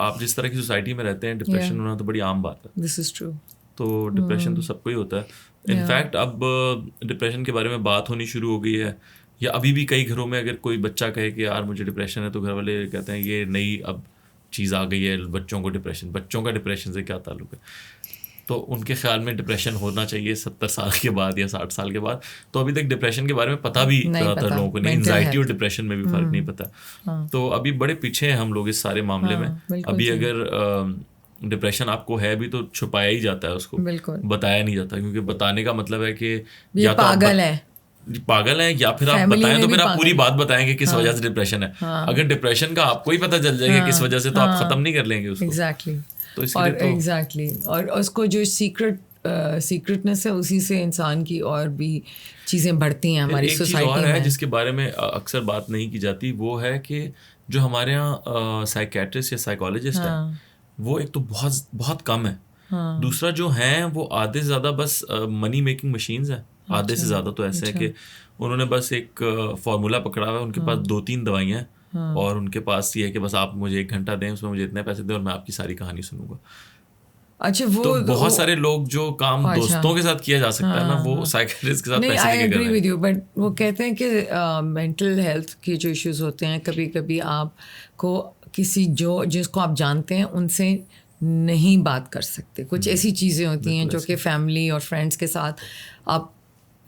आप जिस तरह की सोसाइटी में रहते हैं, डिप्रेशन होना तो बड़ी आम बात है. This is true. तो डिप्रेशन तो सबको ही होता है. इनफैक्ट अब डिप्रेशन के बारे में बात होनी शुरू हो गई है, या अभी भी कई घरों में अगर कोई बच्चा कहे कि यार मुझे डिप्रेशन है, तो घर वाले कहते हैं ये नई अब चीज़ आ गई है, बच्चों को डिप्रेशन. बच्चों का डिप्रेशन से क्या ताल्लुक है? तो उनके ख्याल में डिप्रेशन होना चाहिए 70 साल के बाद या 60 साल के बाद. तो अभी तक डिप्रेशन के बारे में पता भी ज़्यादातर लोगों को नहीं. एंजाइटी और डिप्रेशन में भी फ़र्क नहीं पता. तो अभी बड़े पीछे हैं हम लोग इस सारे मामले में. अभी अगर डिप्रेशन आपको है भी तो छुपाया ही जाता है, उसको बताया नहीं जाता, क्योंकि बताने का मतलब है कि या तो पागल है या फिर आप बताएं तो फिर आप पूरी बात बताएंगे किस वजह से डिप्रेशन है. अगर डिप्रेशन का आपको ही पता चल जाएगा किस वजह से, तो आप खत्म नहीं कर लेंगे उसको. एग्जैक्टली. तो इसलिए तो एग्जैक्टली. और उसको जो सीक्रेटनेस है, उसी से इंसान की और भी चीज़ें बढ़ती हैं हमारी सोसाइटी में. है जिसके बारे में अक्सर बात नहीं की जाती, वो है कि जो हमारे यहाँ साइकेट्रिस्ट या साइकोलॉजिस्ट हैं, वो एक तो बहुत बहुत कम है. दूसरा जो हैं वो आधे से ज़्यादा बस मनी मेकिंग मशीन्स हैं. आधे से ज़्यादा तो ऐसे है कि उन्होंने बस एक फार्मूला पकड़ा हुआ है, उनके पास 2-3 दवाइयाँ हैं, और उनके पास ये है कि बस आप मुझे 1 घंटा दें, उसमें मुझे इतने पैसे दें और मैं आपकी सारी कहानी सुनूंगा. अच्छा, वो तो बहुत सारे लोग जो काम दोस्तों के साथ किया जा सकता है ना, वो साइकियाट्रिस्ट के साथ पैसे नहीं, I agree with you. But वो कहते हैं कि मेंटल हेल्थ के जो इश्यूज होते हैं, कभी कभी आपको किसी जिसको आप जानते हैं उनसे नहीं बात कर सकते. कुछ ऐसी चीज़ें होती हैं जो कि फैमिली और फ्रेंड्स के साथ आप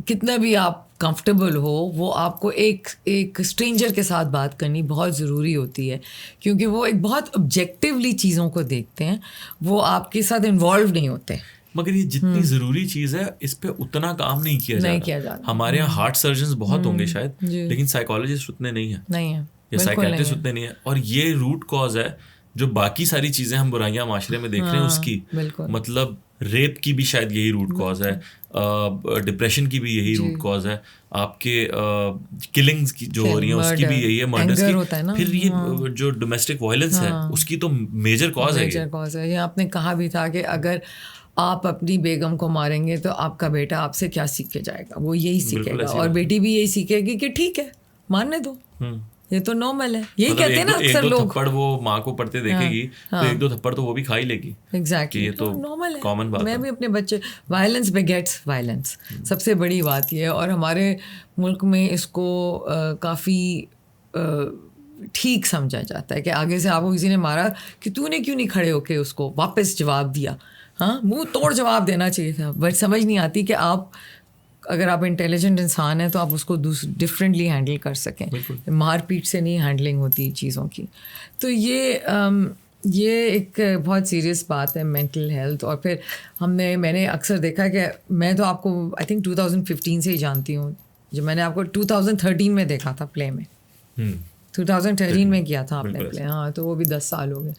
कितना भी आप कंफर्टेबल हो, वो आपको एक स्ट्रेंजर के साथ बात करनी बहुत ज़रूरी होती है, क्योंकि वो एक बहुत ऑब्जेक्टिवली चीज़ों को देखते हैं, वो आपके साथ इन्वॉल्व नहीं होते. मगर ये जितनी ज़रूरी चीज़ है, इस पे उतना काम नहीं किया जाता. हमारे यहाँ हार्ट सर्जन्स बहुत होंगे शायद, लेकिन साइकोलॉजिस्ट उतने नहीं है या साइकेट्रिस्ट उतने नहीं है. और ये रूट कॉज है जो बाकी सारी चीज़ें हम बुराइयां माशरे में देख रहे हैं उसकी. मतलब रेप की भी शायद यही रूट कॉज है, डिप्रेशन की भी यही रूट कॉज है, आपके किलिंग्स की जो हो रही हैं उसकी भी यही है, मर्डर्स की. फिर ये जो डोमेस्टिक वायलेंस है उसकी तो मेजर कॉज है. ये आपने कहा भी था कि अगर आप अपनी बेगम को मारेंगे तो आपका बेटा आपसे क्या सीख के जाएगा, वो यही सीखेगा, और बेटी भी यही सीखेगी कि ठीक है मारने दो, ये तो नॉर्मल है. यही कहते हैं ना अक्सर लोग. थप्पड़ वो माँ को पढ़ते देखेगी तो 1-2 थप्पड़ तो वो भी खा ही लेगी. एग्जैक्टली. ये तो नॉर्मल है, कॉमन बात है. मैं भी अपने बच्चे, वायलेंस बेगेट्स वायलेंस, सबसे बड़ी बात ये है. और हमारे मुल्क में इसको काफ़ी ठीक समझा जाता है कि आगे से आपको किसी ने मारा कि तूने क्यों नहीं खड़े होके उसको वापस जवाब दिया. हाँ, मुंह तोड़ जवाब देना चाहिए था. बट समझ नहीं आती कि आप अगर आप इंटेलिजेंट इंसान हैं तो आप उसको डिफरेंटली हैंडल कर सकें. मारपीट से नहीं हैंडलिंग होती चीज़ों की. तो ये एक बहुत सीरियस बात है मेंटल हेल्थ. और फिर मैंने अक्सर देखा कि मैं तो आपको आई थिंक 2015 से ही जानती हूँ, जो मैंने आपको 2013 में देखा था प्ले में. 2013 में किया था आपने प्ले. हाँ, तो वो भी 10 साल हो गए.